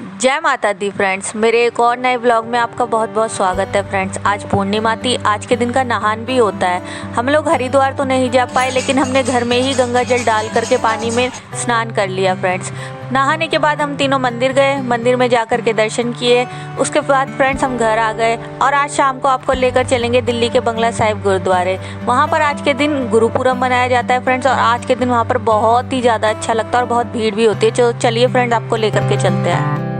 जय माता दी फ्रेंड्स, मेरे एक और नए ब्लॉग में आपका बहुत बहुत स्वागत है फ्रेंड्स। आज पूर्णिमा थी, आज के दिन का नहान भी होता है। हम लोग हरिद्वार तो नहीं जा पाए, लेकिन हमने घर में ही गंगा जल डाल करके पानी में स्नान कर लिया फ्रेंड्स। नहाने के बाद हम तीनों मंदिर गए, मंदिर में जा कर के दर्शन किए। उसके बाद फ्रेंड्स हम घर आ गए और आज शाम को आपको लेकर चलेंगे दिल्ली के बंगला साहिब गुरुद्वारे। वहाँ पर आज के दिन गुरुपुरब मनाया जाता है फ्रेंड्स, और आज के दिन वहाँ पर बहुत ही ज़्यादा अच्छा लगता है और बहुत भीड़ भी होती है। चलिए फ्रेंड्स, आपको लेकर के चलते हैं।